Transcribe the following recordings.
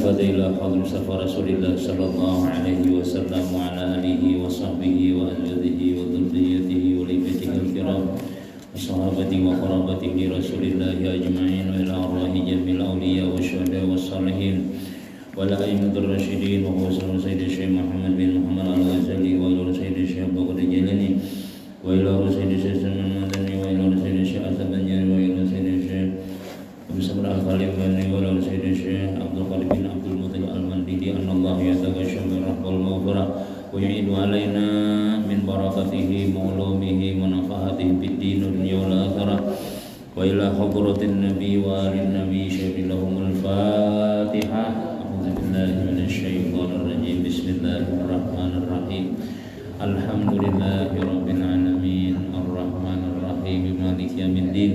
والإفادة إلى حضرة مصطفى رسول الله صلى الله عليه وسلم وعلى آله وصحبه وأزواجه وذريته ولبيته الكرام وصحابته وقرابته لرسول الله أجمعين وإلى أرواح جميع الأولياء والشهداء والصالحين والأئمة الراشدين وخصوصا سيد الشيخ محمد بن محمد الغزالي وإلى سيد الشيخ أبو بكر الجيلاني وإلى سيد الشيخ سلمان المدني وإلى سيد الشيخ أسد البنجاري وإلى سيد الشيخ أبو صبر الخليفاني وإلى سيد الشيخ عبد القادر بن عبد المطلب المنديدي أن الله يتغشى بالرحمة والمغفرة ويعيد علينا من بركاته وعلومه ونفحاته في الدين والدنيا والآخرة وإلى حضرة النبي وآل النبي شهد لهم الفاتحة. أعوذ بالله من الشيطان الرجيم. بسم الله الرحمن الرحيم. الحمد لله رب العالمين الرحمن الرحيم مالك يوم الدين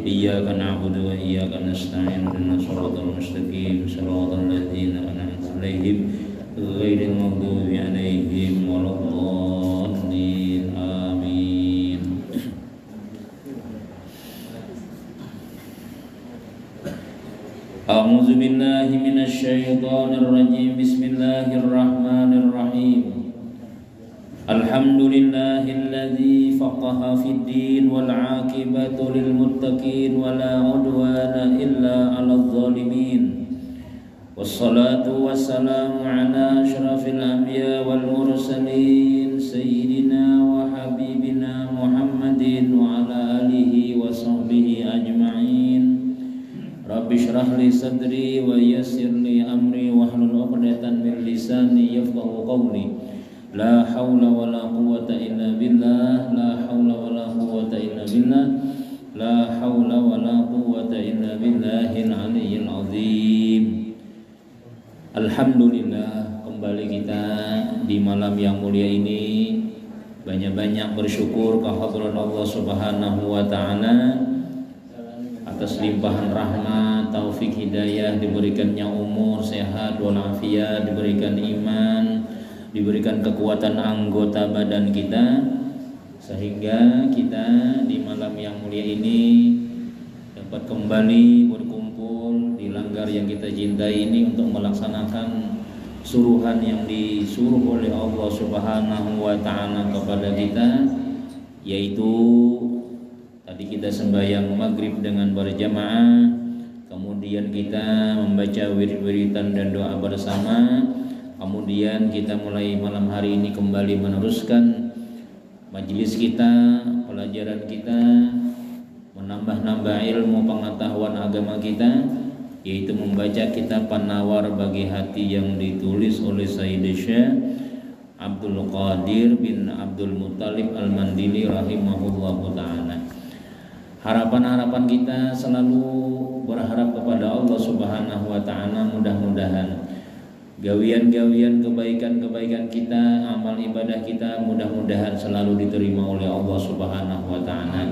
إياك نعبد وإياك نستعين اهدنا الصراط المستقيم صراط الذين أنعمت عليهم غير المغضوب عليهم ولا الضالين آمين. أعوذ بالله من الشيطان الرجيم. بسم الله الرحمن الرحيم. الحمد لله الذي فقه في الدين والعاقبة للمتقين ولا عدوان إلا على الظالمين والصلاة والسلام على أشرف الأنبياء والمرسلين سيدنا وحبيبنا محمد وعلى آله وصحبه أجمعين. رب اشرح لي صدري ويسر لي أمري واحلل عقدة من لساني يفقهوا قولي. لا حول ولا قوة إلا بالله لا حول ولا قوة إلا بالله لا حول ولا قوة إلا بالله العلي العظيم. Alhamdulillah, kembali kita di malam yang mulia ini banyak-banyak bersyukur kehadirat Allah Subhanahu wa taala atas limpahan rahmat, taufik, hidayah, diberikannya umur, sehat walafiat, diberikan iman, diberikan kekuatan anggota badan kita sehingga kita di malam yang mulia ini dapat kembali berkumpul di langgar yang kita cintai ini untuk melaksanakan suruhan yang disuruh oleh Allah Subhanahu wa taala kepada kita, yaitu tadi kita sembahyang maghrib dengan berjamaah, kemudian kita membaca wirid-wiridan dan doa bersama. Kemudian kita mulai malam hari ini kembali meneruskan majelis kita, pelajaran kita, menambah-nambah ilmu pengetahuan agama kita, yaitu membaca kitab Penawar Bagi Hati yang ditulis oleh Sayyid Syekh Abdul Qadir bin Abdul Muttalib Al-Mandili rahimahullahu ta'ala. Harapan-harapan kita selalu berharap kepada Allah Subhanahu wa ta'ala, mudah-mudahan gawian-gawian kebaikan-kebaikan kita, amal ibadah kita mudah-mudahan selalu diterima oleh Allah Subhanahu wa taala.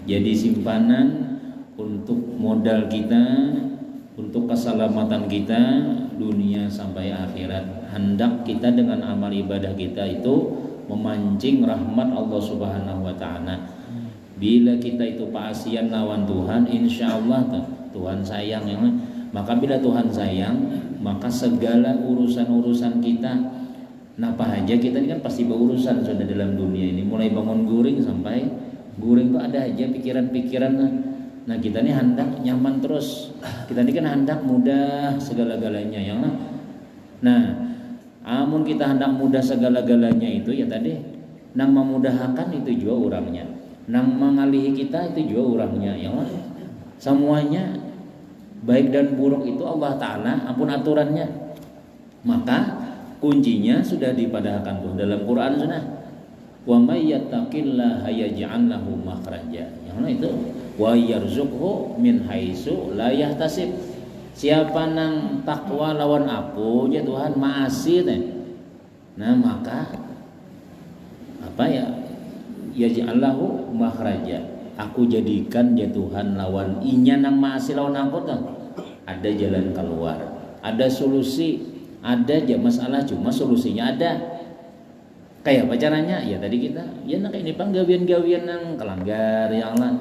Jadi simpanan untuk modal kita, untuk keselamatan kita dunia sampai akhirat. Hendak kita dengan amal ibadah kita itu memancing rahmat Allah Subhanahu wa taala. Bila kita itu paasian lawan Tuhan, insyaallah Tuhan sayang ya. Maka bila Tuhan sayang, maka segala urusan-urusan kita, napa aja kita ini kan pasti berurusan sudah dalam dunia ini, mulai bangun guring sampai guring itu ada aja pikiran-pikiran. Nah kita ini hendak nyaman terus, kita ini kan hendak mudah segala-galanya ya. Nah amun kita hendak mudah segala-galanya itu ya tadi, nang memudahkan itu juga orangnya, nang mengalihi kita itu juga orangnya ya. Semuanya baik dan buruk itu Allah Ta'ala ampun aturannya. Maka kuncinya sudah dipadahkan tuh dalam Quran sudah. Wa may yattaqillaha yaj'al lahu makhraja. Yang mana itu? Wa yarzuqhu min haitsu la yahtasib. Siapa nang takwa lawan apu ya Tuhan maasi teh. Nah maka apa ya? Yaj'al lahu makhraja. Aku jadikan ya Tuhan lawan inya nang maasi lawan aku tuh ada jalan keluar, ada solusi, ada aja masalah cuma solusinya ada. Kayak apa caranya? Ya tadi kita ya nak ini panggawian-gawian nang kelanggar ya Allah.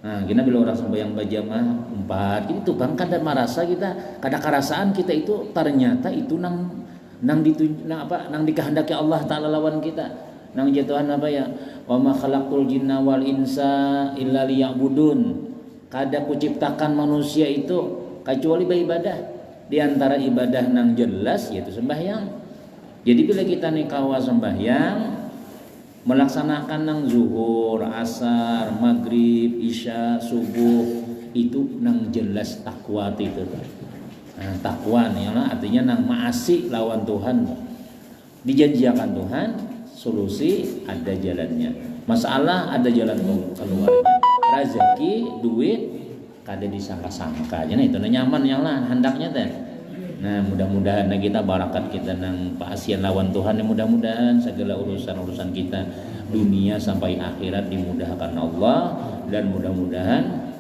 Nah, kita bila orang sembahyang bajamah 4 gitu bang kada merasa kita kada kerasaan kita itu ternyata itu nang dikehendaki Allah taala lawan kita. Nang jatuhan apa ya? Wa ma khalaqul jinna wal insa illa liya'budun. Kada kuciptakan manusia itu kecuali beribadah. Di antara ibadah nang jelas yaitu sembahyang. Jadi bila kita nih kawa sembahyang melaksanakan nang zuhur, asar, maghrib, isya, subuh itu nang jelas takwa itu. Nah, takwa nih artinya nang maasi lawan Tuhan. Dijanjikan Tuhan, solusi ada jalannya. Masalah ada jalan keluarnya. Rezeki, duit kada disangka-sangka. Nah itu nyaman yang lah hendaknya teh. Nah mudah-mudahan kita barakat kita nang paasian lawan Tuhan, mudah-mudahan segala urusan-urusan kita dunia sampai akhirat dimudahkan Allah, dan mudah-mudahan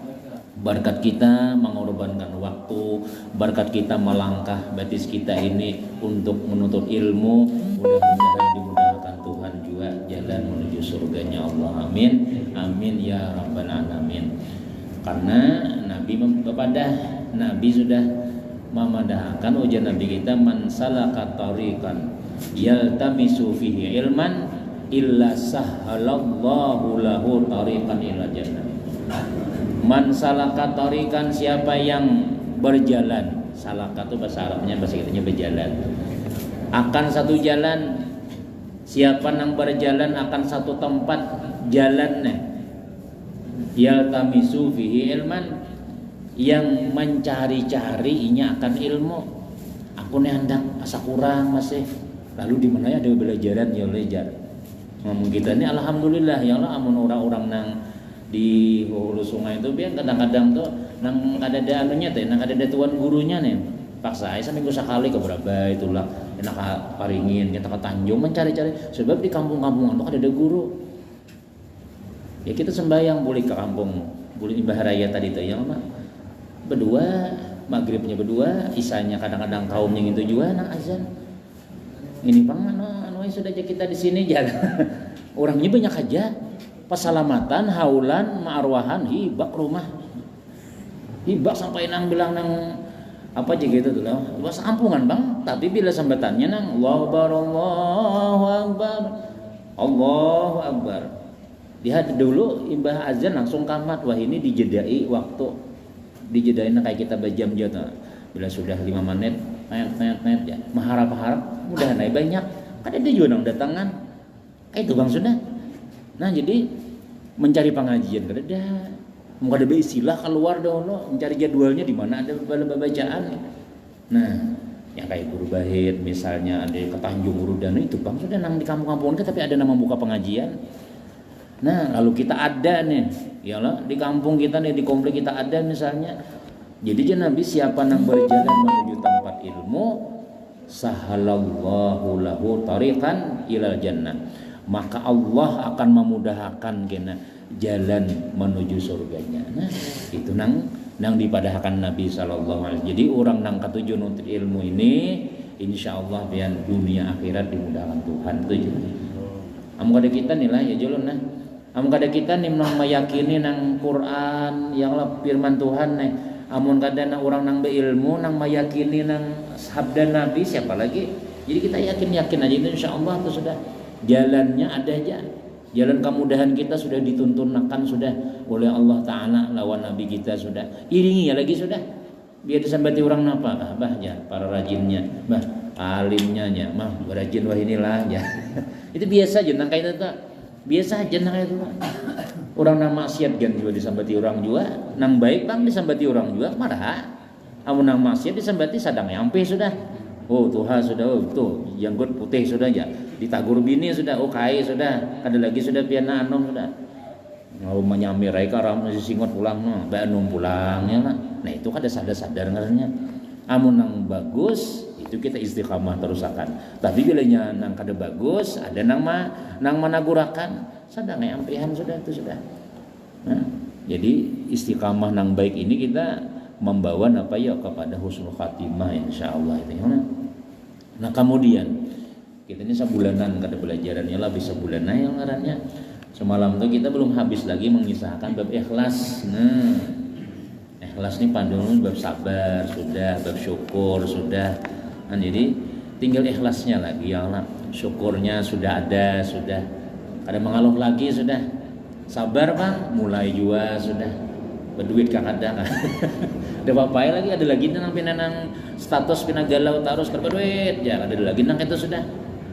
berkat kita mengorbankan waktu, berkat kita melangkah batis kita ini untuk menuntut ilmu, mudah-mudahan dimudahkan Tuhan juga jalan menuju surganya Allah. Amin, amin ya rabbal alamin. Karena Nabi sudah memadahkan ujian Nabi kita, man salaka tariqan yaltamisu fihi ilman illa sahhalallahu lahu tariqan ila jannah. Man salaka tariqan, siapa yang berjalan, salaka itu bahasa Arabnya, bahasa kitanya berjalan, akan satu jalan. Siapa yang berjalan akan satu tempat jalannya, yaltamisu fihi ilman, yang mencari-carinya akan ilmu. Aku nih hendak asa kurang masih, lalu di mana ada belajaran ya belajar. Ngomong kita ini alhamdulillah ya Allah, amun orang-orang nang di hulu sungai itu biar kadang-kadang tuh nang ada anunya teh, nang ada tuan gurunya nih. Paksa saya seminggu sekali ke berapa itulah enak paringin kita ke Tanjung mencari-cari, sebab di kampung-kampungan tuh ada guru. Ya kita sembahyang boleh ke kampung, boleh di Baharaya tadi tuh yang mana? Berdua, maghribnya berdua, isanya kadang-kadang kaumnya itu juga nang azan. Ini bang, anu sudah aja kita di sini jalan. Orangnya banyak aja. Pasalamatan, haulan, ma'arwahan, hibak rumah. Hibak sampai nang bilang nang apa aja gitu tuh lah. Luas kampungan bang, tapi bila sambatannya nang Allahu Akbar, Allahu Akbar, Allahu Akbar. Lihat dulu imbah azan langsung kamat. Wah ini dijedai waktu. Dijedain kayak kita berjam jam. Bila sudah 5 menit, net ya. Mengharap-harap mudah naik banyak. Kan ada juga nang datangan. Kayak itu bang sudah. Nah jadi mencari pengajian kada ada. Mau ada istilah keluar dulu, mencari jadwalnya di mana ada bacaan. Nah, yang kayak guru bahit misalnya ada ke Tanjung Urudana itu bang sudah nang di kampung-kampung kita, tapi ada nama buka pengajian. Nah, lalu kita ada nih, ya Allah, di kampung kita nih, di komplek kita ada misalnya. Jadi Nabi siapa nang berjalan menuju tempat ilmu, sahalallahu lahu tariqan ilal jannah. Maka Allah akan memudahkan kena jalan menuju surganya. Nah, itu nang dipadahkan Nabi sallallahu alaihi wasallam. Jadi orang nang ketujuh nuntut ilmu ini insyaallah biar dunia akhirat dimudahkan Tuhan tujuh. Amun kada kita nilai ya jolon nah. Amun kada kita nih nang meyakini nang Quran yang lah firman Tuhan nih. Amun kada nang orang nang beilmu nang meyakini nang sabda Nabi siapa lagi? Jadi kita yakin aja itu insyaallah itu sudah jalannya ada aja. Jalan kemudahan kita sudah dituntunkan sudah oleh Allah Ta'ala lawan Nabi kita sudah. Iringi ya lagi sudah. Biar disambati orang apa? Bah ya para rajinnya, bah alimnya nya, mah rajin wah inilah ya. Itu biasa aja nang kayak itu. Biasa aja nang itu. Orang nang maksiat kan juga disambati orang juga, nang baik bang disambati orang juga marah. Amun nang maksiat disambati sadang nyampe sudah. Oh Tuhan sudah, oh tuh janggut putih sudah ya, ditagur bini sudah, oh kai sudah, ada lagi sudah piana anom sudah. Mau menyamir mereka ram masih singot pulang no, banum pulang ya nah itu kan ada sadar ngaranya. Amun nang bagus itu kita istiqamah terus akan. Tapi bila nang kada bagus ada nang managurakan, sadang ampihan sudah itu sudah. Nah, jadi istiqamah nang baik ini kita membawa apa ya kepada husnul khatimah insyaallah itu ya. Nah kemudian kita ini sebulanan kada pelajarannya lah bisa bulanan yang ngarannya Semalam tuh kita belum habis lagi mengisahkan bab ikhlas. Nah, ikhlas nih panduan bab sabar sudah, bab syukur sudah. Nah, jadi tinggal ikhlasnya lagi ya Allah. Syukurnya sudah ada, sudah. Ada mengeluh lagi sudah. Sabar Bang, mulai juga sudah. Berduit kakada kan. Ada papai lagi, ada lagi nang pinanang status pinagalau terus berduit ya, ada lagi nang itu sudah.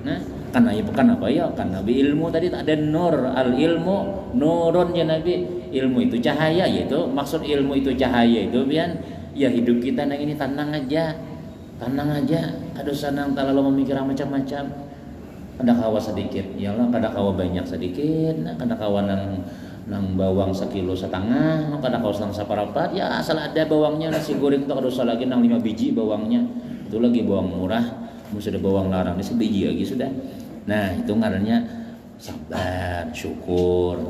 Nah, karena ya bukan apa ya, karena Nabi ilmu tadi tak ada nur, al ilmu nurun ya Nabi. Ilmu itu cahaya, yaitu maksud ilmu itu cahaya itu biar ya hidup kita nang ini tenang aja. Tenang aja, ada sanang terlalu memikir macam-macam. Kada kawa sedikit, ya Allah, kada kawa banyak sedikit, nah kada kawa nang bawang 1,5 kilo, nah kada kawa nang saparapat, ya asal ada bawangnya, nasi goreng itu kada usah lagi nang 5 biji bawangnya. Itu lagi bawang murah, sudah bawang larang ini sebiji lagi sudah. Nah, itu ngarannya sabar, syukur.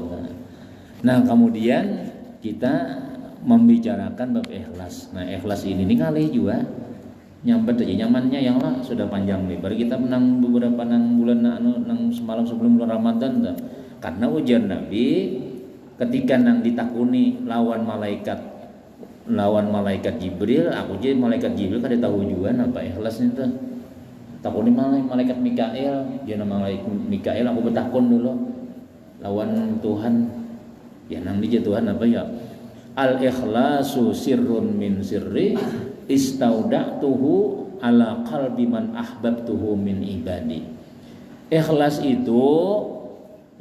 Nah, kemudian kita membicarakan bab ikhlas. Nah, ikhlas ini ngalih juga nyambet aja nyamannya yang lah sudah panjang lebar kita menang beberapa bulan nang semalam sebelum bulan Ramadan dah. Karena ujian Nabi ketika nang ditakuni lawan malaikat Jibril, aku jadi malaikat Jibril kada tahu juga apa ikhlasnya tuh. Takuni malaikat Mikail, dia nama malaikat Mikail aku bertakun dulu lawan Tuhan. Ya nang dia Tuhan apa ya? Al ikhlasu sirrun min sirri istauda'tuhu ala qalbi man ahbabtuhu min ibadi. Ikhlas itu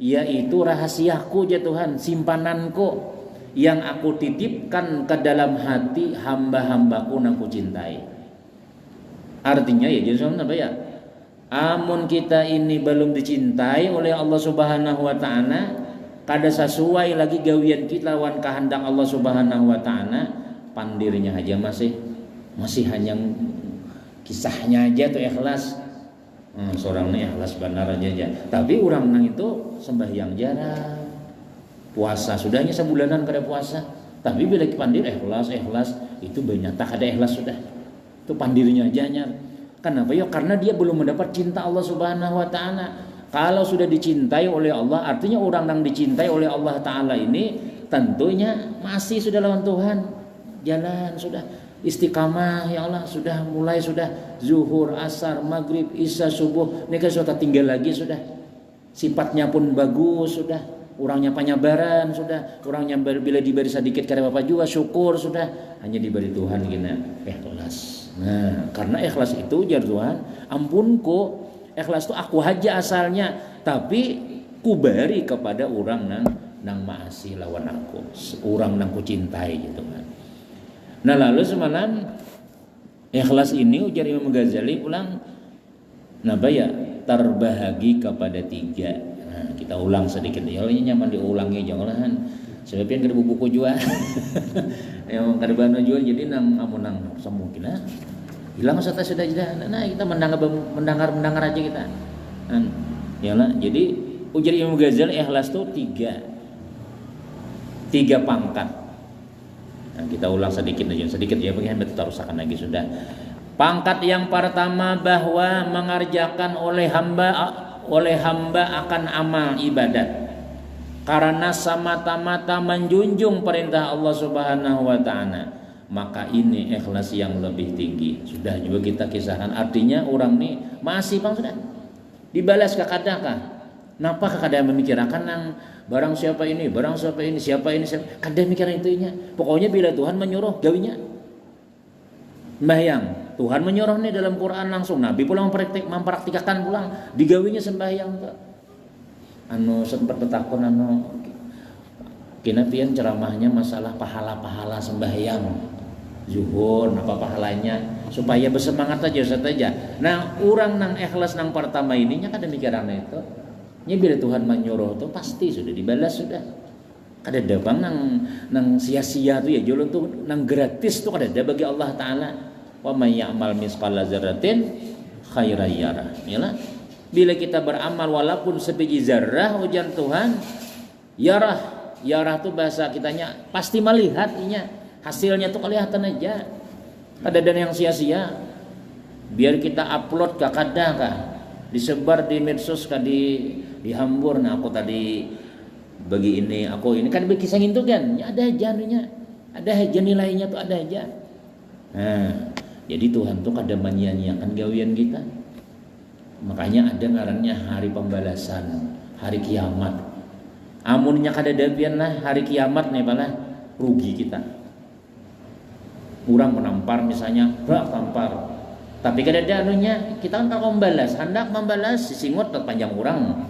yaitu rahasiaku ya Tuhan, simpananku yang aku titipkan ke dalam hati hamba-hambaku yang aku cintai. Artinya ya jadi apa ya? Amun kita ini belum dicintai oleh Allah Subhanahu wa taala, kada sesuai lagi gawian kita lawan kehendak Allah Subhanahu wa taala, pandirnya aja masih hanya kisahnya aja tuh ikhlas. Seorangnya ikhlas benar aja. Tapi orang nang itu sembahyang jarang, puasa sudahnya sebulanan kada puasa. Tapi bila pandir ikhlas itu banyak tak ada ikhlas sudah. Itu pandirnya aja nya. Kenapa ya? Karena dia belum mendapat cinta Allah Subhanahu wa taala. Kalau sudah dicintai oleh Allah, artinya orang yang dicintai oleh Allah taala ini tentunya masih sudah lawan Tuhan. Jalan sudah istiqamah ya Allah, sudah mulai sudah zuhur, asar, maghrib, isya, subuh, ini kan sudah tinggal lagi sudah. Sifatnya pun bagus sudah, orangnya penyabaran sudah, orangnya bila diberi sedikit karena Bapak juga syukur sudah, hanya diberi Tuhan gini ikhlas. Nah, karena ikhlas itu jar Tuhan, ampunku, ikhlas itu aku aja asalnya, tapi ku beri kepada orang nang maasi lawan aku, orang nang ku cintai gitu kan. Nah lalu semalam ikhlas ini ujar Imam Ghazali ulang ya terbahagi kepada 3. Nah, kita ulang sedikit ya, ini nyaman diulangi jangan sebabnya kada buku juga. Yang kada bana juga jadi nang semungkin hilang sata sudah. Nah kita mendengar aja kita. Ya lah, jadi ujar Imam Ghazali ikhlas itu 3 pangkat. Nah, kita ulang sedikit ya bagaimana kita rusakkan lagi sudah. Pangkat yang pertama bahwa mengerjakan oleh hamba akan amal ibadat karena semata-mata menjunjung perintah Allah Subhanahu wa taala, maka ini ikhlas yang lebih tinggi. Sudah juga kita kisahkan, artinya orang ini masih bang sudah dibalas ke kadang. Napa kadang memikirkan nang barang siapa ini, siapa ini, kadang mikirin itunya. Pokoknya bila Tuhan menyuruh gawinya. Sembahyang, Tuhan menyuruh nih dalam Quran langsung. Nabi pulang mempraktikkan pulang digawinya sembahyang. Sempat bertakun kinapian ceramahnya masalah pahala-pahala sembahyang. Zuhur, apa pahalanya supaya bersemangat aja saja. Nah, orang nang ikhlas nang pertama ininya kada mikiran itu. Nya bila Tuhan menyuruh tuh pasti sudah dibalas sudah. Kada ada bang nang sia-sia tuh ya jualan tuh nang gratis tuh kada ada bagi Allah taala. Wa may ya'mal misqala dzarratin khairan yarah. Yalah. Bila kita beramal walaupun sebiji zarah ujar Tuhan, yarah tuh bahasa kitanya pasti melihat inya. Hasilnya tuh kelihatan aja. Kada ada yang sia-sia. Biar kita upload ke kadang disebar di medsos di hambur. Nah aku tadi bagi ini aku ini kan bagi kisah itu kan ya ada aja anunya, ada aja nilainya tuh ada aja. Nah jadi Tuhan tuh kadang menyia-nyiakan gawian kita, makanya ada ngarannya hari pembalasan, hari kiamat. Amunnya kada dapian lah hari kiamat nih pala rugi kita. Kurang menampar misalnya, tampar. Tapi kada ada anunya, kita kan kalau membalas, hendak membalas sisingot panjang orang.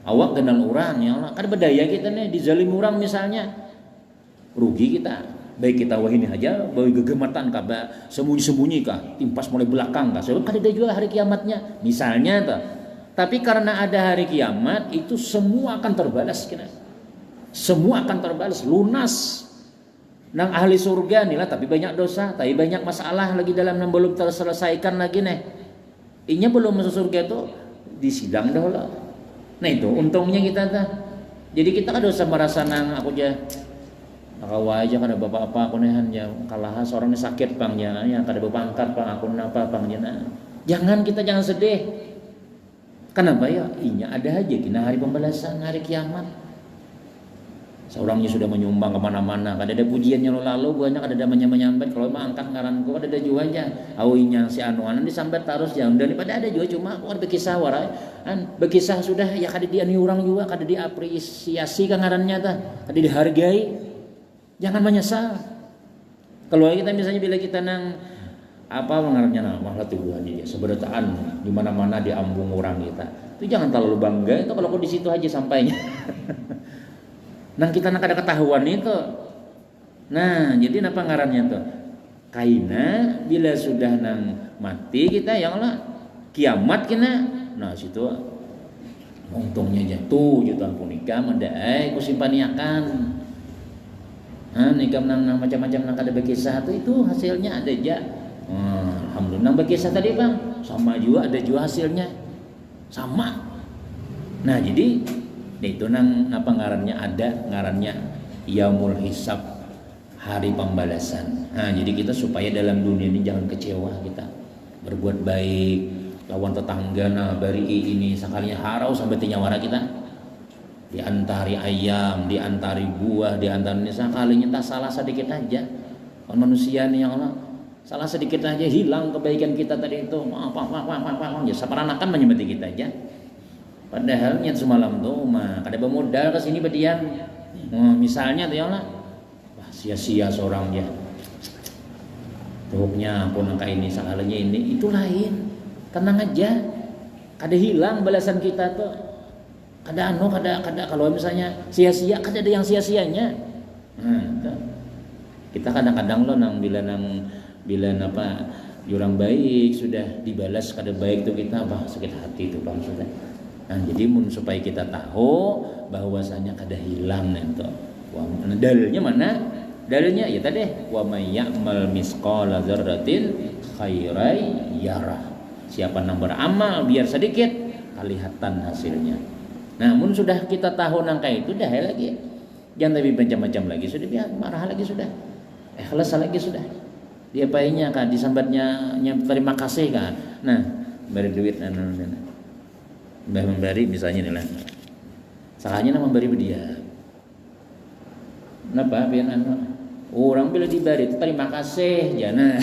Awak kenal orang ya Allah, kada berdaya kita nih dizalim orang misalnya. Rugi kita. Baik kita wah ini aja, bawa gegematan kah, sembunyi-sembunyi kah, timpas mulai belakang kah. Sebab kada ada juga hari kiamatnya. Misalnya tuh. Tapi karena ada hari kiamat itu semua akan terbalas kira. Semua akan terbalas lunas. Nang ahli surga nih lah, tapi banyak dosa, tapi banyak masalah lagi dalam yang belum terselesaikan lagi nih. Inya belum masuk surga tuh disidang dah lah. Nah itu untungnya kita tuh. Jadi kita kan dosa merasa nang aku aja kawa aja kada bapak apa aku nehan ya kalah seorang sakit pang ya kada bepangkat pang aku napa pang ya. Jangan kita jangan sedih. Kenapa ya? Inya ada aja kena hari pembalasan, hari kiamat. Seorangnya sudah menyumbang kemana-mana. Kada ada pujiannya lalu banyak ada menyambat. Kalau mah angkat ngaranku kada ada juga aja. Awinya si anuanan disambat terus jam daripada ada juga cuma aku ada berkisah warai. Berkisah sudah ya kada diani orang juga kada diapresiasi kan ngarannya tah. Kada dihargai. Jangan menyesal. Kalau kita misalnya bila kita nang apa mengarangnya nama Tuhan dia seberataan di mana-mana diambung orang kita. Itu jangan terlalu bangga itu kalau di situ aja sampainya. Nang kita nak ada ketahuan itu. Nah, jadi apa ngarannya tuh? Kaina bila sudah nang mati kita ya Allah kiamat kena. Nah, situ untungnya jatuh jutaan punika mendai ku simpaniakan. Nah, nikam nang macam-macam nang kada berkisah itu hasilnya ada aja. Alhamdulillah nang berkisah tadi bang sama juga ada juga hasilnya sama. Nah jadi itu nang apa ngarannya ada ngarannya yaumul hisab hari pembalasan. Nah jadi kita supaya dalam dunia ini jangan kecewa kita berbuat baik lawan tetangga nah bari ini sekalinya harau sampai tinyawara kita diantari ayam diantari buah diantari sekalinya tak salah sedikit aja kon manusia nih ya Allah salah sedikit aja hilang kebaikan kita tadi itu ya saparanakan menyemati kita aja padahal niat semalam tuh mah kada bermodal ke sini bedian misalnya tuh ya Allah wah sia-sia seorang dia tuhuknya aku nangka ini salahnya ini itu lain tenang aja kada hilang balasan kita tuh kada kalau misalnya sia-sia kada ada yang sia-sianya kita kadang-kadang lo nang bila apa orang baik sudah dibalas kada baik tuh kita sakit hati tuh bang sudah. Nah jadi supaya kita tahu bahwasanya kada hilang itu. Dalilnya mana? Dalilnya ya tadi wa may ya'mal misqala dzarratin khairai yarah. Siapa yang beramal biar sedikit kelihatan hasilnya. Nah, mun sudah kita tahu nangka itu dah lagi. Jangan lebih macam-macam lagi sudah biar marah lagi sudah. Ikhlas lagi sudah. Dia payahnya kan disambatnya terima kasih kan. Nah, beri duit memberi misalnya nih lah. Salahnya nama memberi dia. Kenapa biar orang bila diberi itu terima kasih jangan.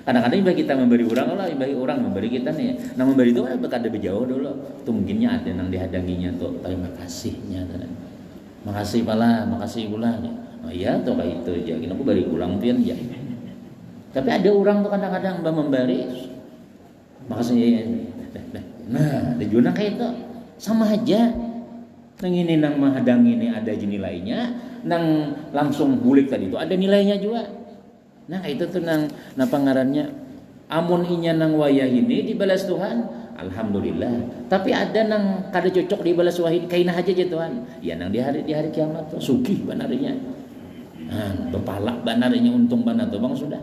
Kadang-kadang ibadah kita memberi orang lah, ibadah orang memberi kita nih. Nah memberi itu kan ada berjauh dulu. Itu mungkinnya ada yang dihadanginya tuh terima kasihnya. Makasih pala, makasih pula. Oh iya tuh kayak itu aja. Kita aku beri ulang pian ya. Tapi ada orang tuh kadang-kadang memberi makasih. Nah, ada juga kayak itu sama aja. Nang ini nang menghadang ini ada nilainya, nang langsung bulik tadi itu ada nilainya juga. Nah itu tuh nang pangarannya amun inya nang wayah ini dibalas Tuhan, alhamdulillah. Tapi ada nang kada cocok dibalas wahid kaina aja Tuhan. Ya nang di hari kiamat tuh sugih banarinya. Nah, bepalak banarinya untung banat tuh bang sudah.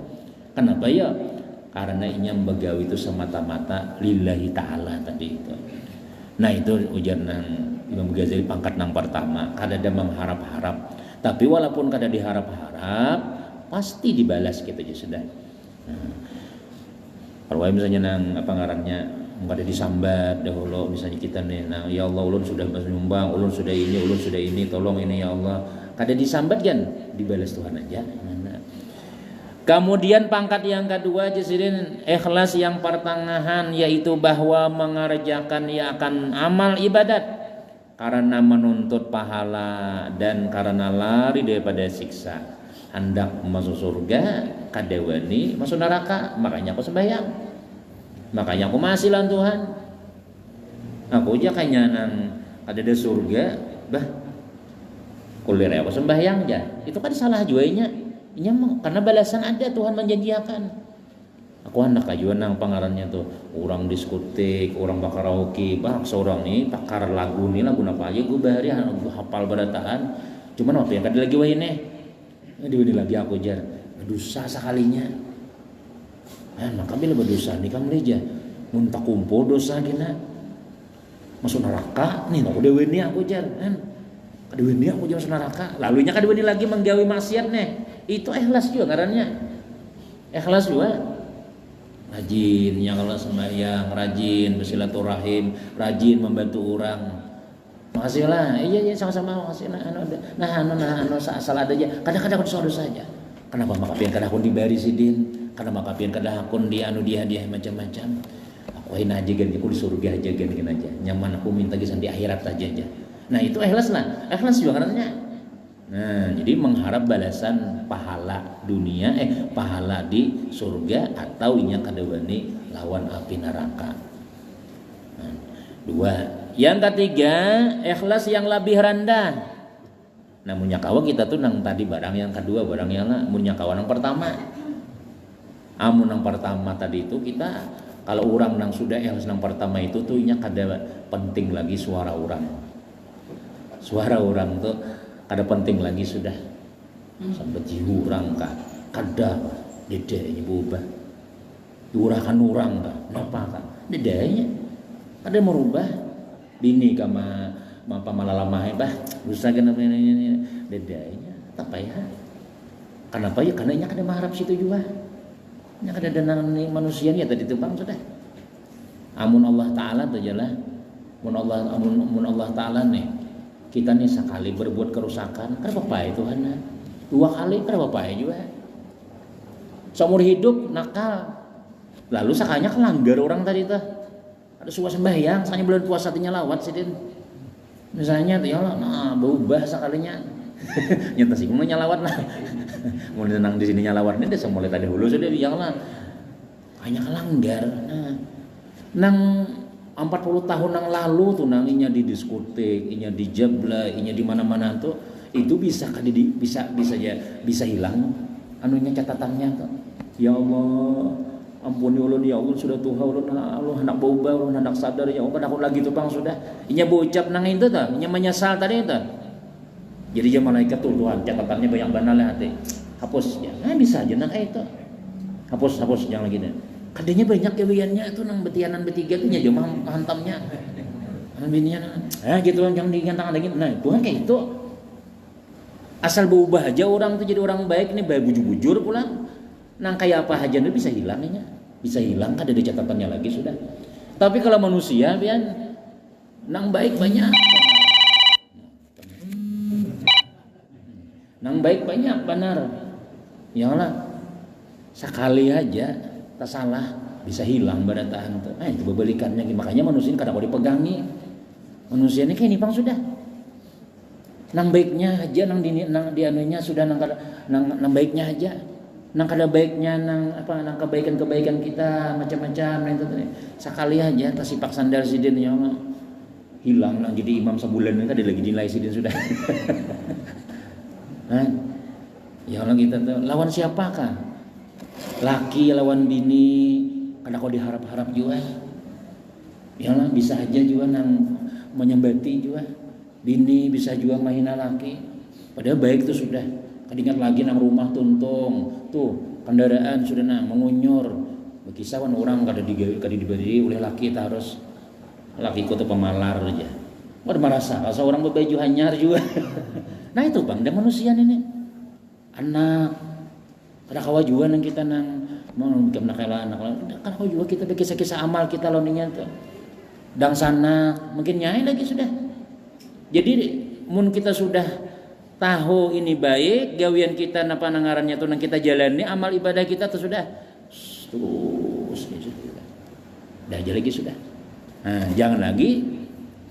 Kenapa ya? Karena inya begawi itu semata-mata lillahi ta'ala tadi itu. Nah itu ujar nang Imam Ghazali pangkat nang pertama kada ada mengharap-harap. Tapi walaupun kada diharap-harap pasti dibalas gitu aja sudah. Nah, kalau misalnya nang apa ngarannya enggak ada disambat dahulu misalnya kita nih, nah ya Allah ulun sudah menyumbang, ulun sudah ini, tolong ini ya Allah. Kada disambat kan dibalas Tuhan aja. Kemudian pangkat yang kedua jasirin ikhlas yang pertengahan, yaitu bahwa mengerjakan ya akan amal ibadat karena menuntut pahala dan karena lari daripada siksa. Hendak masuk surga, kadewani masuk neraka, makanya aku sembahyang. Makanya aku masilan Tuhan. Aku aja kayaknya nang ada surga, bah kulir aku sembahyang aja. Itu kan salah juainya. Karena balasan ada, Tuhan menjanjikan. Aku hendak aja nang pangarannya tuh orang diskotik, orang karaoke, bah seorang nih pakar lagu nih, lagu apa aja gue bahari gue hafal berataan. Cuman waktu yang kada lagi wah ini lagi aku jar dosa sekalinya. Maka bila berdosa nih kamu aja muntah kumpul dosa gina masuk neraka nih aku dewi ini aku jar dewi ini aku jar masuk neraka. Lalunya kadewi ini lagi menggawi maksiat nih. Itu ikhlas juga ngarannya. Ikhlas juga. Rajin yang Allah sembahyang, rajin bersilaturahim, rajin membantu orang. Makasihlah. Iya sama-sama makasih. Nah, salah ada aja. Kadang-kadang dosa aja. Kenapa makapian kadang-kadang dibari sidin? Karena makapian kadang-kadang dia hadiah macam-macam. Aku ini aja gan aku di surga aja gan aja. Nyaman aku minta gisan di akhirat aja. Nah, itu ikhlas lah. Ikhlas juga ngarannya. Nah, jadi mengharap balasan pahala dunia, pahala di surga atau inya kadewani lawan api neraka. Nah, 2. Yang ketiga, ikhlas yang lebih rendah. Nah, munyakawa kita tuh nang tadi barang yang kedua, barang yang munyakawa yang pertama. Amun yang pertama tadi itu kita kalau orang nang sudah ikhlas yang pertama itu tuh inya kada penting lagi suara orang. Suara orang tuh kada penting lagi sudah sampai jiwa orang kada dedenya berubah diurahkan orang kenapa dedenya kada merubah bini kama malah lamah bah dosa kana dedenya apa ya kenapa ya karena nya kada mengharap situ juga nya kada denang manusia nya tadi tebang sudah amun Allah taala tajalah mun Allah taala nih kita nih sekali berbuat kerusakan, kenapa apa Tuhan? 2 kali kenapa apa juga? Seumur hidup nakal, lalu sakanya kelanggar orang tadi tuh. Ada suara sembahyang, sakanya bulan puasa tinya lawat sidin. Misalnya tuh ya Allah, nah berubah sekalinya. Nyata sih, mau nyalawat lah. Mau tenang di sini nyalawat ini, dia mulai tadi hulu sudah ya Allah. Hanya kelanggar. Nah, nang 40 tahun yang lalu tuh nanginya di diskotik, inya di jabla, inya di mana-mana tuh itu bisa hilang anunya catatannya tuh. Ya Allah, ampuni ulun ya Allah sudah Tuhan ulun Allah hendak berubah, ulun hendak sadar ya Allah aku lagi tuh bang sudah. Inya berucap nang itu tuh, inya menyesal tadi itu. Jadi ya malaikat tuh Tuhan catatannya banyak banal hati. Hapus ya. Nah bisa aja nang itu. Hapus jangan lagi deh. Kadenya banyak kewiannya itu nang betianan betiga tuh nya jomah hantamnya. Bininya gitu jangan digantang lagi. Nah, Tuhan kayak itu. Asal berubah aja orang tuh jadi orang baik nih baik bujur-bujur pulang. Nang kayak apa aja nih bisa hilangnya. Bisa hilang kan ada catatannya lagi sudah. Tapi kalau manusia pian nang baik banyak. Nang baik banyak benar. Ya Allah. Sekali aja tak salah bisa hilang barataan tuh. Nah itu berbalikannya makanya manusia ini kadang-kadang dipegangi. Manusia ini kayak ini bang sudah. Nang baiknya aja nang dianunya sudah nang baiknya aja. Nang kada baiknya nang kebaikan kita macam-macam nah itu sekali aja tas sipak sandal sidin ya Allah. Hilang nang jadi imam sebulan ini kada lagi nilai sidin sudah. Nah, ya Allah kita tuh lawan siapakah? Laki lawan bini karena kau diharap-harap juga ya lah bisa aja juga nang menyembati juga bini bisa juga mahina laki padahal baik itu sudah kadingat lagi nang rumah tuntung tuh kendaraan sudah nang mengunyur berkisah orang kada diberi oleh laki harus laki itu pemalar aja ada merasa kalau orang berbaju hanyar juga nah itu bang dan manusia ini anak kada kawa juga nang kita nang mau nak anak kan kau juga kita kisah-kisah amal kita loninya tuh dang sana mungkin nyai lagi sudah. Jadi mun kita sudah tahu ini baik gawian kita napa nangarannya tuh nang kita jalani amal ibadah kita tuh sudah terus dah aja lagi sudah. Nah, jangan lagi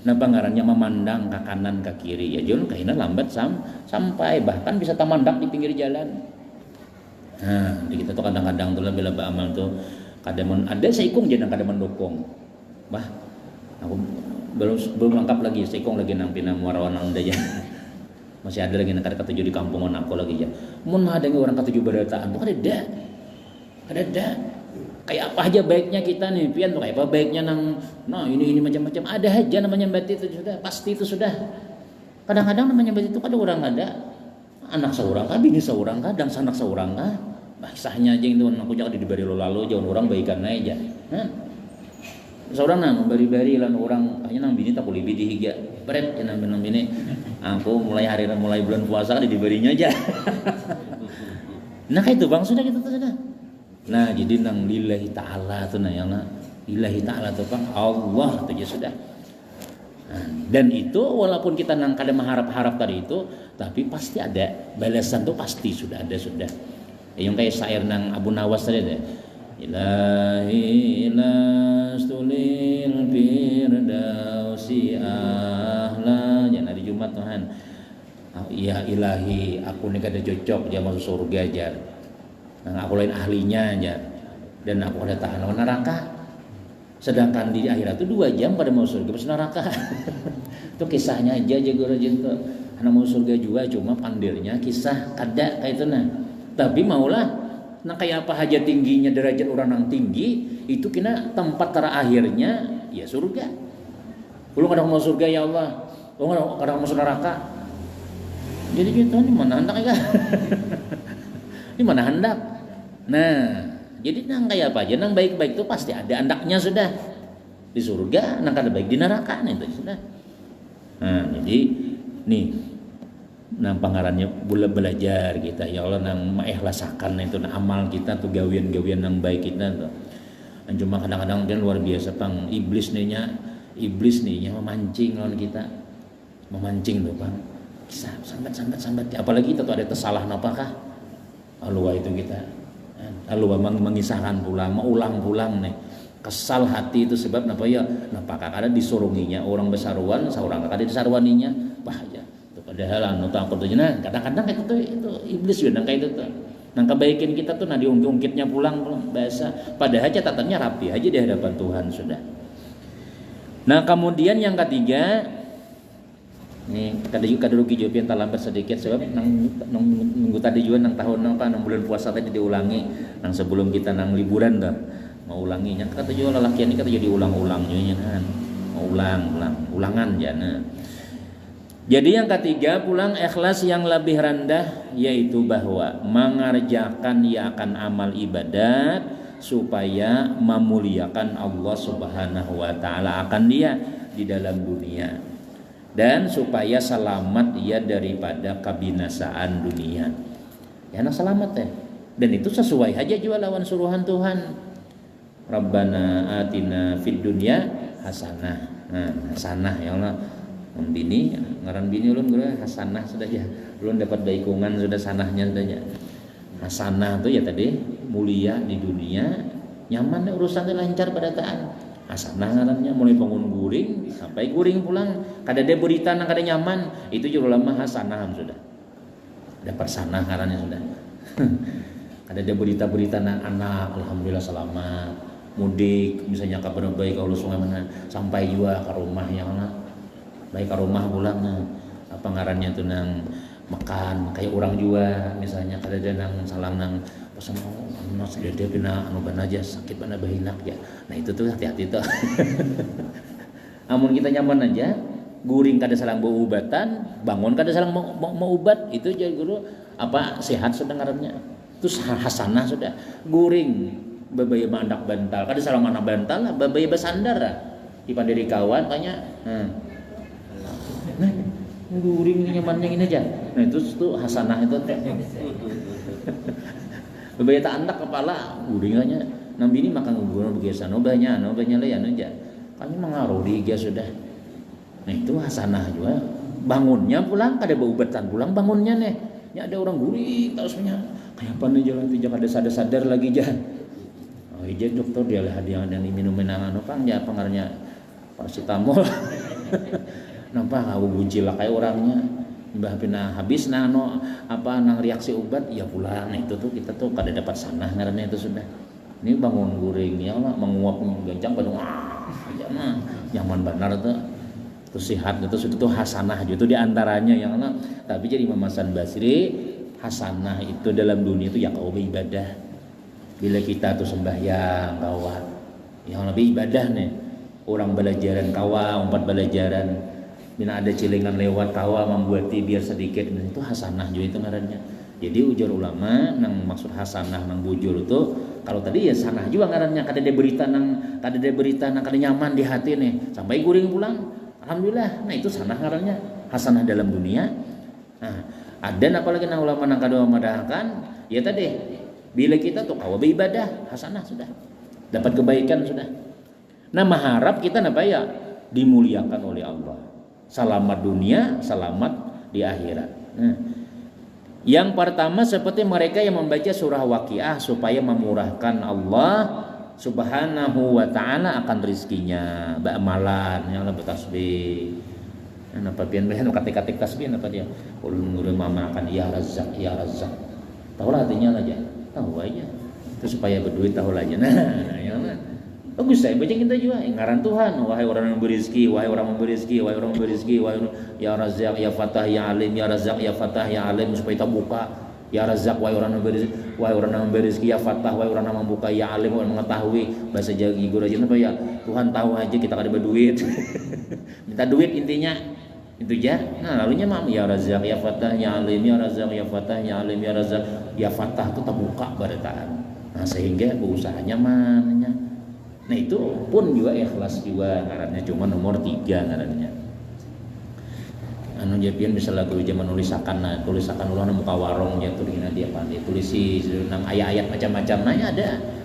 napa ngarannya memandang ke kanan ke kiri ya jangan kaina lambat sampai bahkan bisa tamandak di pinggir jalan. Nah, di kita tuh kadang-kadang tuh bila amal tuh kadang ada seikung jangan kadang mendukung. Bah, aku belum lengkap lagi seikung lagi nang pina muarawan nang daya. Masih ada lagi nak ketujuh di kampungan aku lagi ya. Mun mah ada orang ketujuh berataan tuh ada. Kayak apa aja baiknya kita nih, pian tuh kayak apa baiknya nah ini macam-macam ada aja namanya berarti itu sudah pasti itu sudah. Kadang-kadang namanya berarti itu kada orang ada anak seorang kah, bini seorang kah, dan sanak seorang kah. Bahasanya aja itu aku jangan diberi lo lalu jangan orang baikan aja. Seorang nang bari-bari lan orang kayaknya nang bini tak boleh bidi higa. Beret nang bini. Aku mulai bulan puasa kan diberinya aja. Nah itu bang sudah gitu tuh sudah. Nah jadi nang lillahi ta'ala tuh nah yang lillahi ta'ala tuh bang Allah tuh aja sudah. Nah, dan itu walaupun kita nang kada mengharap-harap tadi itu, tapi pasti ada balasan tuh pasti sudah ada sudah. Yang kayak syair nang Abu Nawas tadi deh. Ilahi lastulil firdausi ahla jangan hari Jumat Tuhan. Ya ilahi aku nih kada cocok dia masuk surga aja. Nah, aku lain ahlinya aja. Dan aku ada tahan lawan neraka. Sedangkan di akhirat itu 2 jam pada mau surga pas neraka. Itu kisahnya aja guru jentuh. Anak mau surga juga cuma pandirnya kisah kada kayak itu nah. Tapi maulah nah kayak apa aja tingginya derajat orang yang tinggi itu kena tempat terakhirnya ya surga. Belum kadang mau surga ya Allah. Belum kadang mau neraka. Jadi gitu ini mana hendak ya? Ini mana hendak? Nah, jadi nang kayak apa aja nang baik-baik itu pasti ada andaknya sudah. Di surga nang kada baik di neraka nih itu sudah. Nah, jadi nih nang pangarannya belajar kita ya Allah nang maihlasakan itu nang amal kita tuh gawian-gawian nang baik kita tuh. Dan cuma kadang-kadang dia luar biasa pang iblis nih memancing lawan kita. Memancing tuh Bang. Sambat apalagi kita tuh ada tersalah napakah? Lalu itu kita lalu mengisahkan pulang, mengulang pulang nih. Kesal hati itu sebab napa ya? Napakah kada disurunginya orang besaruan, seorang kada disarwaninya bahaya. Padahal anu takut tuh nah kadang-kadang itu iblis juga nang kayak itu tuh. Nang kebaikan kita tuh nah diungkit-ungkitnya pulang bahasa padahal catatannya rapi aja di hadapan Tuhan sudah. Nah, kemudian yang ketiga ini kada rugi jawabin lambat sedikit sebab nunggu tadi juga nang tahun nang bulan puasa tadi diulangi nang sebelum kita nang liburan dah mau ulanginya kata juga lelaki ini kata jadi ulang-ulangnya kan mau ulangan jana. Jadi yang ketiga pulang ikhlas yang lebih rendah yaitu bahwa mengerjakan ya akan amal ibadat supaya memuliakan Allah Subhanahu wa taala akan dia di dalam dunia dan supaya selamat ia daripada kebinasaan dunia. Ya nak selamat ya. Dan itu sesuai aja juga lawan suruhan Tuhan. Rabbana atina fid dunya hasanah. Nah, hasanah ya Allah. Bini ngaran bini ulun guru hasanah sudah ya. Ulun dapat baikungan sudah sanahnya sudah ya. Hasanah tuh ya tadi mulia di dunia, nyaman deh urusannya lancar pada taan. Hasanah ngarannya mulai bangun guring sampai guring pulang kada ada berita nang kada nyaman itu juga lama hasanah sudah. Dapat sanah ngarannya sudah. Kada ada berita-berita nang anak alhamdulillah selamat. Mudik misalnya kabar baik kalau sungai mana sampai juga ke rumah yang baik ke rumah pulang nah apa ngarannya tuh nang makan kayak orang juga misalnya kada ada nang salang nang pesan mau sudah dia pina anu ban aja sakit mana bahinak ya nah itu tuh hati-hati tuh. Amun kita nyaman aja guring kada salang bau ubatan bangun kada salang mau ubat itu jadi guru apa sehat sudah ngarannya terus hasanah sudah guring babaya mandak bantal kada salang mana bantal lah babaya basandar lah di pandiri kawan tanya nah guring nyamannya ini aja nah itu tuh hasanah itu Bebaya tak andak kepala uringannya nambi ini makan ngubur begitu nobanya le aja. Kami mengaruh di dia sudah. Nah itu hasanah juga. Bangunnya pulang kada beubatan pulang bangunnya nih. Ya ada orang guring terusnya. Kayak apa nih jalan tidak ada sadar lagi jah. Oh iya dokter dia lah hadiah dan minumin anu pang ya pengarnya paracetamol. Nampak kau buncil lah kayak orangnya. Mbah pina habis nang reaksi obat ya pulang. Nah itu tuh kita tuh kada dapat sanah ngarannya itu sudah. Ini bangun guring ya lah menguap gancang pada aja mah nyaman benar tuh. Terus sehat itu sudah tuh hasanah itu di antaranya yang lah. Tapi jadi Imam Hasan Basri hasanah itu dalam dunia itu ya kau beribadah. Bila kita tuh sembahyang kawat yang lebih ibadah nih orang belajaran kawa umpat belajaran bila ada cilingan lewat kawa membuati biar sedikit dan itu hasanah juga itu ngarannya. Jadi ujar ulama nang maksud hasanah nang bujur itu kalau tadi ya sanah juga ngarannya kada ada berita nang kada nyaman di hati nih sampai guring pulang alhamdulillah. Nah itu sanah ngarannya hasanah dalam dunia. Nah ada apalagi nang ulama nang kada memadahkan ya tadi bila kita tuh kawa beribadah hasanah sudah dapat kebaikan sudah. Nah mengharap kita apa ya dimuliakan oleh Allah. Selamat dunia, selamat di akhirat. Nah, yang pertama seperti mereka yang membaca surah Waqiah supaya memurahkan Allah Subhanahu wa taala akan rizkinya, amalan yang lebih tasbih. Apa pian ketik-ketik tasbih apa dia? Ulun guru mama akan ya Razzaq ya Razzaq. Tahu lah artinya aja. Tahu aja. Itu supaya berduit tahu aja. Nah, ya kan. Bagus saya baca kita juga ngaran Tuhan wahai orang yang memberi rezeki wahai orang memberi rezeki wahai orang memberi rezeki wahai ya Razzaq ya Fatah ya Alim ya Razzaq ya Fatah ya Alim supaya kita buka ya Razzaq wahai orang memberi wahai orang yang memberi rezeki ya Fatah wahai orang yang membuka ya Alim orang mengetahui bahasa Jawa guru aja apa ya Tuhan tahu aja kita kada berduit minta duit intinya itu aja. Nah lalunya mah ya Razzaq ya Fatah ya Alim ya Razzaq ya Fatah ya Alim ya Razzaq ya Fatah itu terbuka barataan. Nah sehingga berusaha nyamannya. Nah itu pun juga ikhlas juga ngarannya cuma nomor 3 ngarannya. Anu japian bisa lagu zaman tulisakan ulah nang muka warung ya tulisna dia apa dia tulisi nang ayat-ayat macam-macam. Nah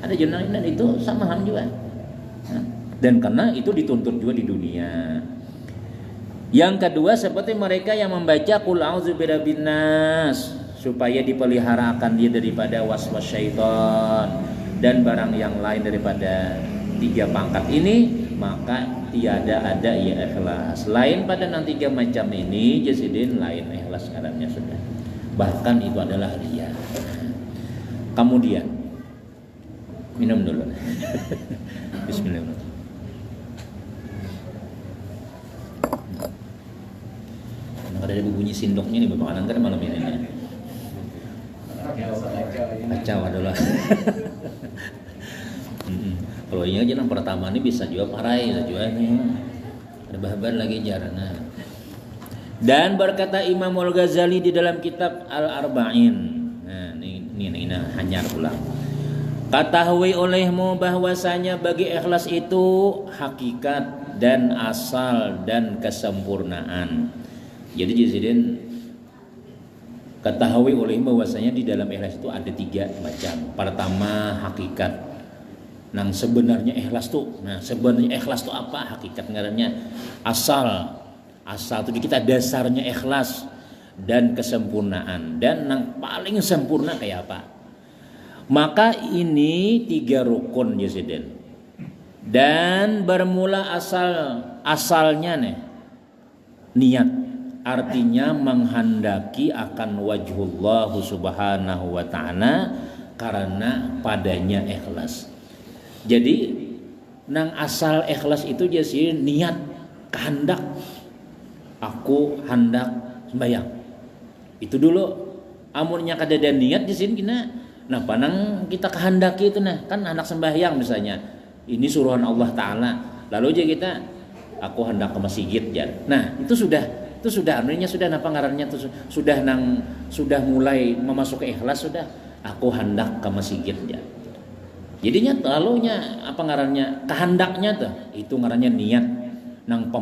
ada jurnal dan itu samahan juga. Nah, dan karena itu dituntut juga di dunia. Yang kedua seperti mereka yang membaca qul a'udzu birabbin nas supaya dipeliharakan dia daripada waswas syaitan dan barang yang lain daripada 3 pangkat ini, maka tiada ada ya ikhlas. Lain pada nang 3 macam ini jasidin lain ikhlas ngarannya sudah. Bahkan itu adalah riya. Kemudian minum dulu. Bismillah. Ada bunyi sindoknya nih Bapak kan malam ini. Kacau adalah. Kalau ini aja yang pertama ini bisa juga parai juga nih. Ada bahan lagi jarana. Dan berkata Imam Al-Ghazali di dalam kitab Al-Arba'in. Nah, ini hanyar ulang. Ketahui olehmu bahwasanya bagi ikhlas itu hakikat dan asal dan kesempurnaan. Jadi Jazidin ketahui olehmu bahwasanya di dalam ikhlas itu ada 3 macam. Pertama hakikat. Nang sebenarnya ikhlas tuh. Nah, sebenarnya ikhlas tuh apa? Hakikat ngarannya asal itu kita dasarnya ikhlas dan kesempurnaan. Dan nang paling sempurna kayak apa? Maka ini 3 rukun Yazidin. Dan bermula asalnya nih niat. Artinya menghendaki akan wajhullah subhanahu wa ta'ala karena padanya ikhlas. Jadi nang asal ikhlas itu jadi niat kehendak aku hendak sembahyang itu dulu amurnya kada ada niat di sini kena nah panang kita kehendaki itu nah kan anak sembahyang misalnya ini suruhan Allah Ta'ala lalu aja kita aku hendak ke masjid ya nah itu sudah anunya sudah napa ngarannya itu sudah mulai memasuki ikhlas sudah aku hendak ke masjid ya. Jadinya lalunya apa ngarannya kehendaknya tuh itu ngarannya niat nang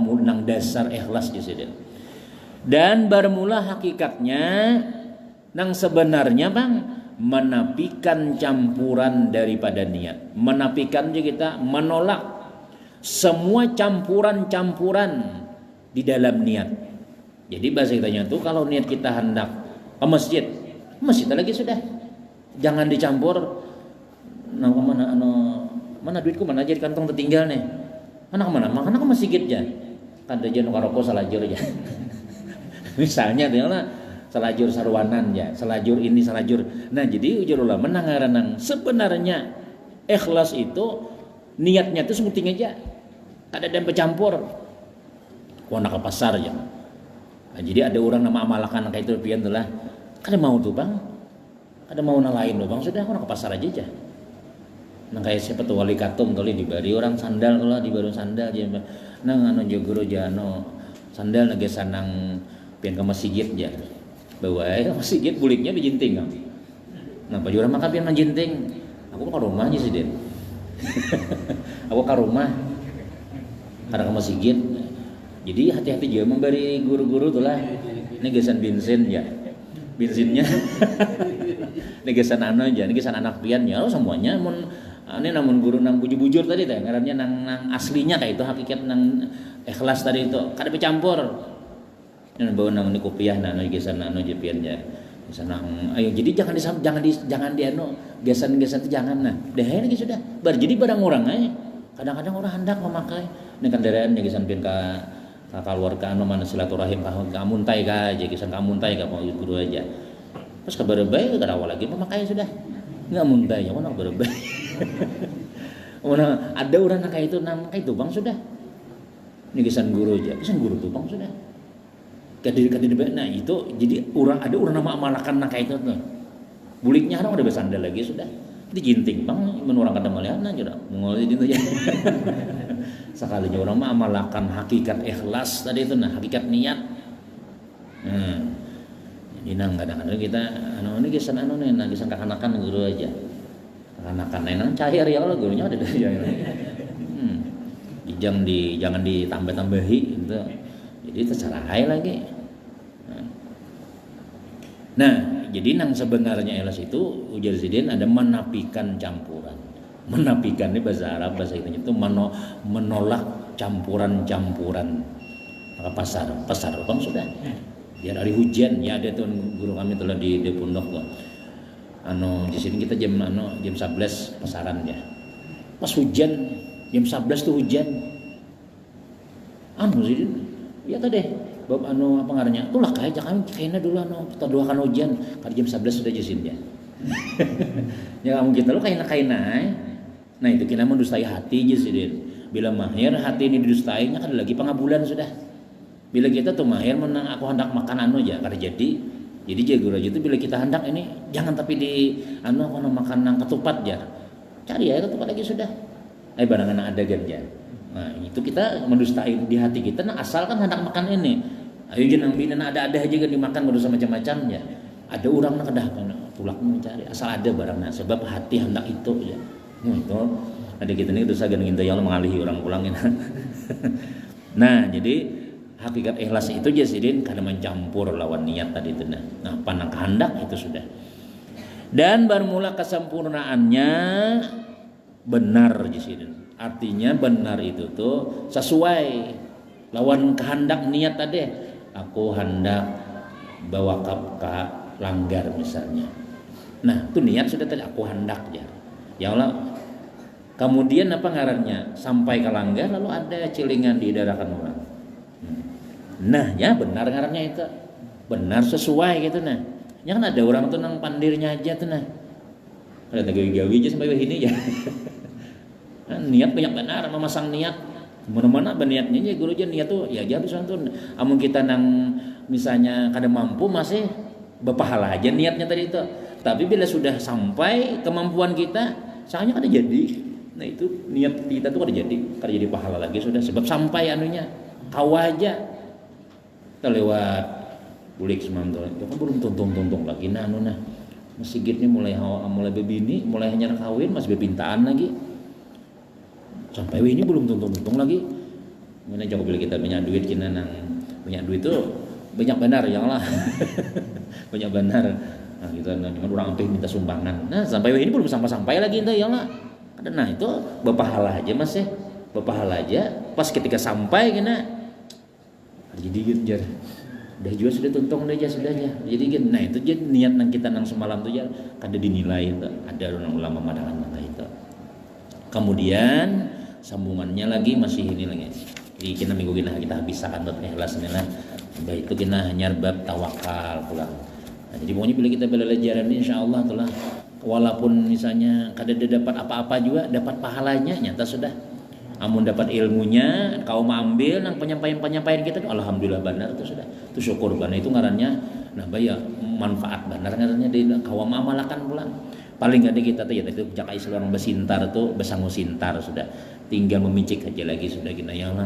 dasar ikhlas jadi. Dan bermula hakikatnya nang sebenarnya bang menapikan campuran daripada niat. Menapikan juga kita menolak semua campuran-campuran di dalam niat. Jadi bahasa kitanya tuh kalau niat kita hendak ke masjid lagi sudah. Jangan dicampur. Nah, mana duitku mana aja di kantong tertinggal nih. Mana kemana? Makanya ke masjid aja. Kan aja nu karoko salajur ya. Misalnya adalah salajur sarwanan ya, salajur ini salajur. Nah, jadi ujur ulama menang sebenarnya ikhlas itu niatnya itu semuting aja. Kada ada yang bercampur. Wana ke pasar ya. Nah, jadi ada orang nama amalakan kayak itu pian tuh lah. Kada mau tuh bang, kada mau nalain loh bang. Sudah wana ke pasar aja. Nah kayak siapa tuh wali katum kali dibari orang sandal kalau dibaru sandal aja. Nang anu jogoro jano sandal nage sanang pian ke masjid ya. Bawa ke masjid buliknya dijinting kan. Nah baju orang makan pian menjinting. Aku ke rumah aja sih Den. Aku ke rumah karena ke masjid. Jadi hati-hati juga memberi guru-guru tuh lah. Ini gesan bensin ya. Bensinnya negesan anu aja, negesan anak pian ya semuanya ini namun guru nang bujur-bujur tadi teh ngarannya nang aslinya kayak itu hakikat nang ikhlas tadi itu kada bercampur. Nan bawa nang ni kopiah nang negesan anu aja pian ya. Gesan nang ayo jadi jangan di anu gesan-gesan itu jangan nah. Dah lagi sudah. Jadi barang orang aja. Kadang-kadang orang hendak memakai ini kendaraan negesan pian ka keluarga anu mana silaturahim ka muntai ka aja kisan ka muntai ka guru aja. Terus kabar baik kada awal lagi memakai sudah. Enggak muntai ya mana kabar baik. Mana ada orang nak kayak itu nang kayak itu bang sudah. Ini kisan guru aja. Kisan guru tuh bang sudah. Kadiri nah itu jadi ada orang nama amalakan nang kayak itu tuh. Buliknya orang udah bersandal lagi sudah. Dijinting bang menurang kada melihat nah juga mengoleh itu aja. Sekalinya orang mah amalkan hakikat ikhlas tadi itu nah hakikat niat. Jadi nang kadang-kadang kita ini kisan kisan kakanakan guru aja. Kakanakan nang cair ya Allah gurunya ada aja. Jangan ditambah-tambahi gitu. Jadi tercerai lagi. Nah, jadi nang sebenarnya ikhlas itu ujar Sidin ada menapikan campuran. Menapikan ini bahasa Arab bahasa itu menolak campuran-campuran pasar bang sudah biar hari hujan ya ada tuh guru kami telah di pondok tuh di sini kita jam 11 pasaran ya pas hujan jam 11 tuh hujan sih ya tadi bab apa ngarannya tuh lah kayak kayaknya dulu kita doakan hujan karena jam 11 sudah jasin ya ya kamu kita lo kayaknya nah itu kita mendustai hati aja sih bila mahir hati ini didustainya kan lagi pengabulan sudah bila kita tuh mahir menang aku hendak makan aja kada jadi jago aja itu bila kita hendak ini jangan tapi di aku makan nang ketupat ya cari ya ketupat lagi sudah barangan ada ganja nah itu kita mendustai di hati kita nah asalkan hendak makan ini ayo jenang bina ada aja kan dimakan mendusta macam-macam ya ada orang nak kedah tulak mencari asal ada barangnya sebab hati hendak itu ya itu ada kita ini dosa gan kita yang mengalihi orang pulangin. Nah jadi hakikat ikhlas itu jasidin karena mencampur lawan niat tadi itu nah panang kehendak itu sudah dan bermula kesempurnaannya benar jasidin artinya benar itu tuh sesuai lawan kehendak niat tadi aku hendak bawa ke langgar misalnya nah itu niat sudah tadi aku hendak ya Allah. Kemudian apa ngarannya sampai ke langgar lalu ada cilingan di darakan orang. Nah ya benar ngarannya itu benar sesuai gitu nah. Ya kan ada orang tuh nang pandirnya aja tuh nah. Ada gawi-gawi aja sampai ini ya. Nah, niat banyak benar memasang niat. Mana-mana berniatnya ya guru aja niat tuh ya aja bisa tuh. Amun kita nang misalnya kada mampu masih berpahala aja niatnya tadi itu. Tapi bila sudah sampai kemampuan kita, soalnya kada jadi. Nah itu niat kita tuh kada jadi pahala lagi sudah sebab sampai anunya kawa aja kita lewat bulik semanto ya kan belum tuntung lagi nah masjidnya mulai bebini mulai hanya kawin masih bepintaan lagi sampai ini belum tuntung lagi mana jago bila kita punya duit kita nang punya duit tuh banyak benar ya Allah banyak benar Nah kita orang ampe minta sumbangan. Nah sampai ini belum sampai lagi entah ya lah. Nah itu berpahala aja mas ya, berpahala aja. Pas ketika sampai kena jadi gitu udah juga sudah tuntung aja sudahnya. Jadi gitu. Nah itu jadi niat nang kita nang semalam tuh ya kada dinilai itu. Ada orang ulama madangan itu. Kemudian sambungannya lagi masih ini lagi. Jadi kita minggu ini kita habiskan bab ikhlas ini lah. Baik itu kita hanya bab tawakal pulang. Nah, jadi pokoknya bila kita belajar ini insyaallah itulah walaupun misalnya kada dapat apa-apa juga dapat pahalanya nyata sudah. Amun dapat ilmunya kau ambil nang penyampaian kita alhamdulillah benar itu sudah. Itu syukur benar itu ngarannya nah baya manfaat benar ngarannya di kau amalakan pulang. Paling gak ada kita tuh ya itu jakai seorang besintar tuh besangu sintar sudah tinggal memicik aja lagi sudah kita ya lah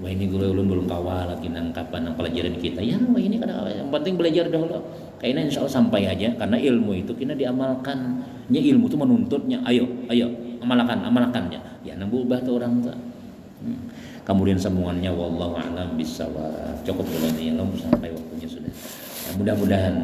wah ini guru belum kawal lagi nang kapan nang pelajaran kita ya wah ini kada yang penting belajar dahulu kayaknya insya Allah sampai aja karena ilmu itu kita diamalkan nya ilmu itu menuntutnya ayo amalkannya ya nang berubah tuh orang tuh kemudian sambungannya wallahu a'lam bissawab cukup dulu nih sampai waktunya sudah ya, mudah-mudahan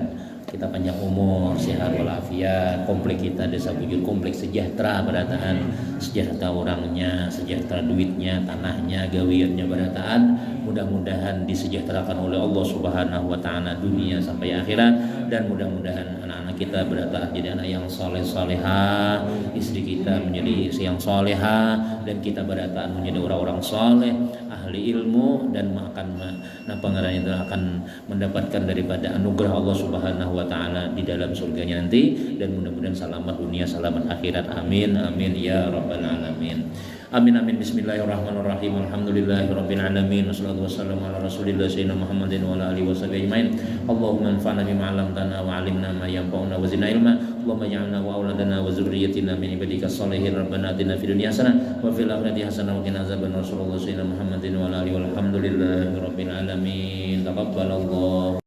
kita panjang umur, sehat walafiat, komplek kita desa Bujur komplek sejahtera berataan, sejahtera orangnya, sejahtera duitnya, tanahnya, gawiannya berataan. Mudah-mudahan disejahterakan oleh Allah Subhanahu wa taala dunia sampai akhirat dan mudah-mudahan anak-anak kita berataan jadi anak yang saleh-salehah, istri kita menjadi istri yang salehah dan kita berataan menjadi orang-orang saleh, ahli ilmu dan pengarang itu akan mendapatkan daripada anugerah Allah Subhanahu wa taala di dalam surganya nanti dan mudah-mudahan selamat dunia selamat akhirat amin amin ya rabbal alamin amin amin bismillahirrahmanirrahim alhamdulillahirabbil alamin wassalatu wassalamu ala rasulillah sayyidina Muhammadin wa ala alihi washabihi ajmain Allahumma anfa'na bima 'allamtana wa 'allimna ma yanfa'una wa zidna ilma Allahumma ij'alna wa auladana wa dzurriyyatina min ibadikas sholihin rabbana atina fid dunya hasanah wa fil akhirati hasanah wa qina adzabannar rasulullah sayyidina Muhammadin wa ala alihi walhamdulillahi rabbil alamin taqabbalallah